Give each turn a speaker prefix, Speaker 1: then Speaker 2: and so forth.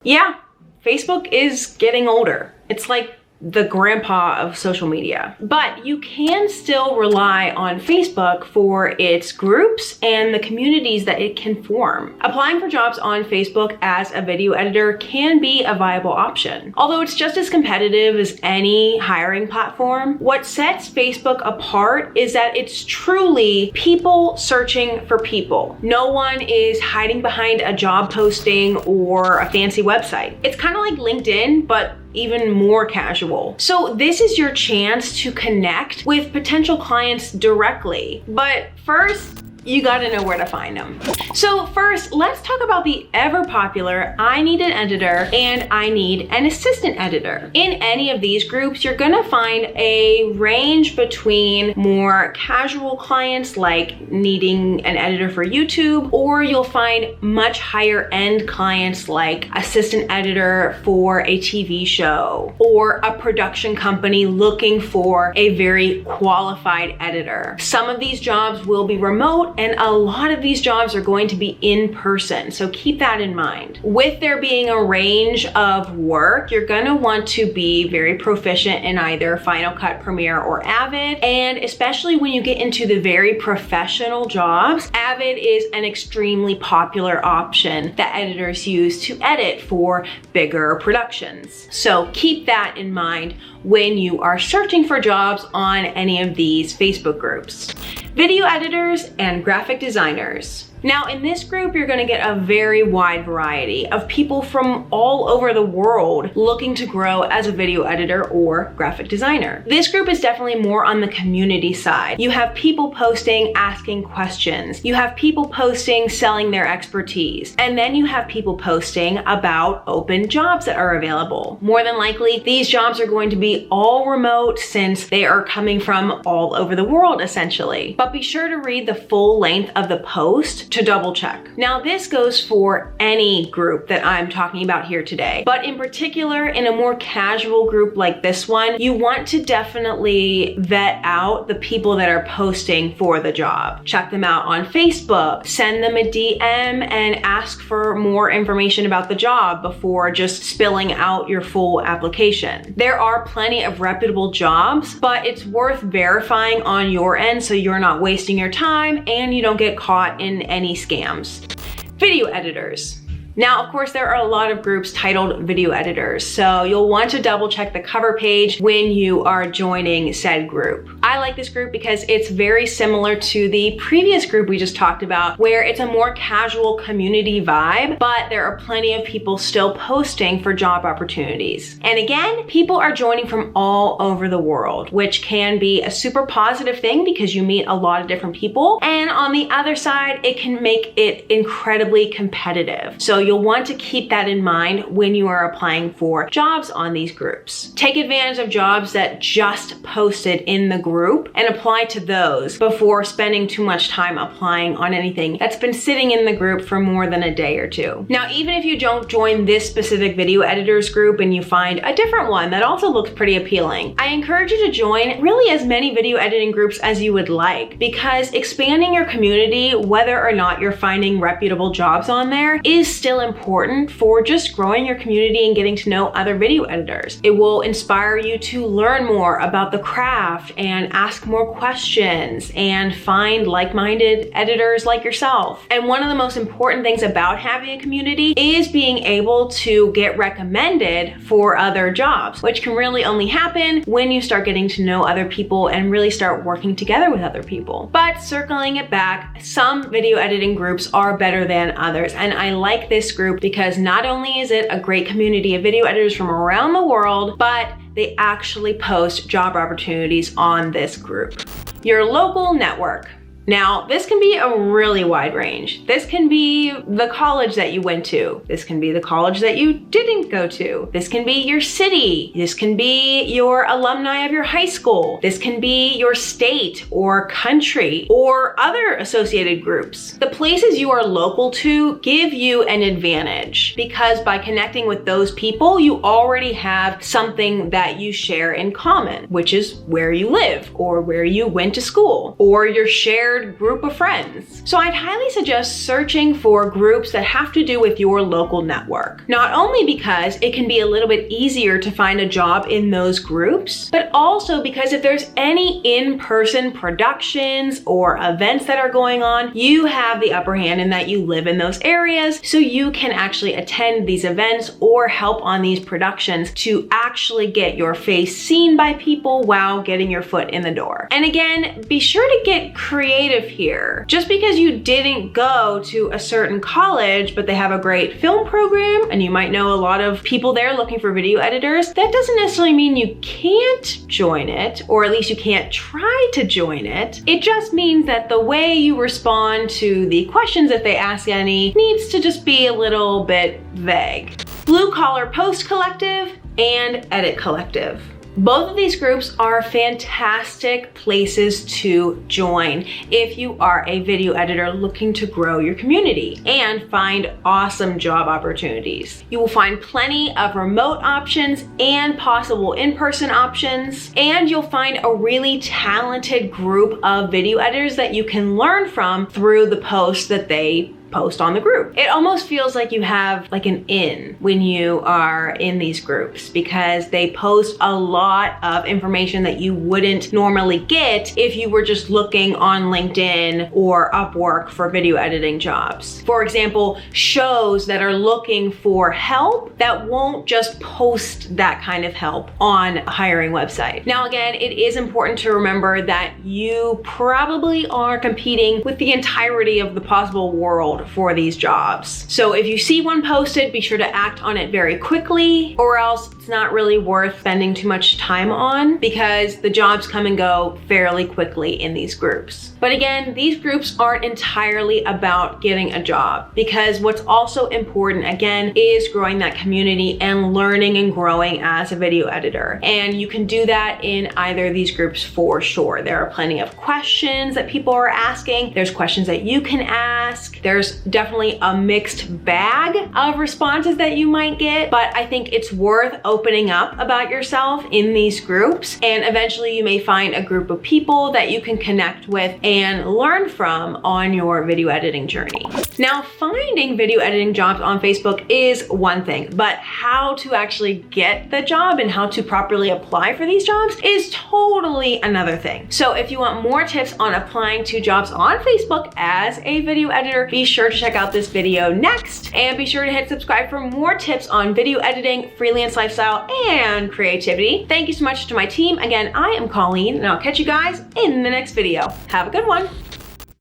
Speaker 1: Yeah, Facebook is getting older. It's like the grandpa of social media. But you can still rely on Facebook for its groups and the communities that it can form. Applying for jobs on Facebook as a video editor can be a viable option. Although it's just as competitive as any hiring platform, what sets Facebook apart is that it's truly people searching for people. No one is hiding behind a job posting or a fancy website. It's kind of like LinkedIn, but even more casual. So this is your chance to connect with potential clients directly. But first, you gotta know where to find them. So first, let's talk about the ever popular I need an editor and I need an assistant editor. In any of these groups, you're gonna find a range between more casual clients like needing an editor for YouTube, or you'll find much higher end clients like assistant editor for a TV show, or a production company looking for a very qualified editor. Some of these jobs will be remote, and a lot of these jobs are going to be in person, so keep that in mind. With there being a range of work, you're gonna want to be very proficient in either Final Cut, Premiere, or Avid, and especially when you get into the very professional jobs, Avid is an extremely popular option that editors use to edit for bigger productions. So keep that in mind when you are searching for jobs on any of these Facebook groups. Video editors and graphic designers. Now in this group, you're gonna get a very wide variety of people from all over the world looking to grow as a video editor or graphic designer. This group is definitely more on the community side. You have people posting, asking questions. You have people posting, selling their expertise. And then you have people posting about open jobs that are available. More than likely, these jobs are going to be all remote since they are coming from all over the world essentially. But be sure to read the full length of the post to double check. Now this goes for any group that I'm talking about here today, but in particular in a more casual group like this one, you want to definitely vet out the people that are posting for the job. Check them out on Facebook, send them a DM and ask for more information about the job before just spilling out your full application. There are plenty of reputable jobs, but it's worth verifying on your end so you're not wasting your time and you don't get caught in any scams. Video editors. Now, of course, there are a lot of groups titled video editors, so you'll want to double check the cover page when you are joining said group. I like this group because it's very similar to the previous group we just talked about, where it's a more casual community vibe, but there are plenty of people still posting for job opportunities. And again, people are joining from all over the world, which can be a super positive thing because you meet a lot of different people. And on the other side, it can make it incredibly competitive. So you'll want to keep that in mind when you are applying for jobs on these groups. Take advantage of jobs that just posted in the group and apply to those before spending too much time applying on anything that's been sitting in the group for more than a day or two. Now, even if you don't join this specific video editors group and you find a different one that also looks pretty appealing, I encourage you to join really as many video editing groups as you would like, because expanding your community, whether or not you're finding reputable jobs on there, is still important for just growing your community and getting to know other video editors. It will inspire you to learn more about the craft and ask more questions and find like-minded editors like yourself. And one of the most important things about having a community is being able to get recommended for other jobs, which can really only happen when you start getting to know other people and really start working together with other people. But circling it back, some video editing groups are better than others, and I like this group because not only is it a great community of video editors from around the world, but they actually post job opportunities on this group. Your local network. Now, this can be a really wide range. This can be the college that you went to. This can be the college that you didn't go to. This can be your city. This can be your alumni of your high school. This can be your state or country or other associated groups. The places you are local to give you an advantage because by connecting with those people, you already have something that you share in common, which is where you live or where you went to school or your shared standard group of friends. So I'd highly suggest searching for groups that have to do with your local network. Not only because it can be a little bit easier to find a job in those groups, but also because if there's any in-person productions or events that are going on, you have the upper hand in that you live in those areas, so you can actually attend these events or help on these productions to actually get your face seen by people while getting your foot in the door. And again, be sure to get creative here. Just because you didn't go to a certain college, but they have a great film program and you might know a lot of people there looking for video editors, that doesn't necessarily mean you can't join it, or at least you can't try to join it. It just means that the way you respond to the questions, if they ask any, needs to just be a little bit vague. Blue Collar Post Collective and Edit Collective. Both of these groups are fantastic places to join if you are a video editor looking to grow your community and find awesome job opportunities. You will find plenty of remote options and possible in-person options, and you'll find a really talented group of video editors that you can learn from through the posts that they post on the group. It almost feels like you have like an in when you are in these groups, because they post a lot of information that you wouldn't normally get if you were just looking on LinkedIn or Upwork for video editing jobs. For example, shows that are looking for help that won't just post that kind of help on a hiring website. Now again, it is important to remember that you probably are competing with the entirety of the possible world for these jobs. So if you see one posted, be sure to act on it very quickly, or else it's not really worth spending too much time on, because the jobs come and go fairly quickly in these groups. But again, these groups aren't entirely about getting a job, because what's also important, again, is growing that community and learning and growing as a video editor. And you can do that in either of these groups for sure. There are plenty of questions that people are asking. There's questions that you can ask. There's definitely a mixed bag of responses that you might get, but I think it's worth opening up about yourself in these groups, and eventually you may find a group of people that you can connect with and learn from on your video editing journey. Now, finding video editing jobs on Facebook is one thing, but how to actually get the job and how to properly apply for these jobs is totally another thing. So if you want more tips on applying to jobs on Facebook as a video editor, be sure to check out this video next, and be sure to hit subscribe for more tips on video editing, freelance lifestyle, and creativity. Thank you so much to my team. Again, I am Colleen, and I'll catch you guys in the next video. Have a good one.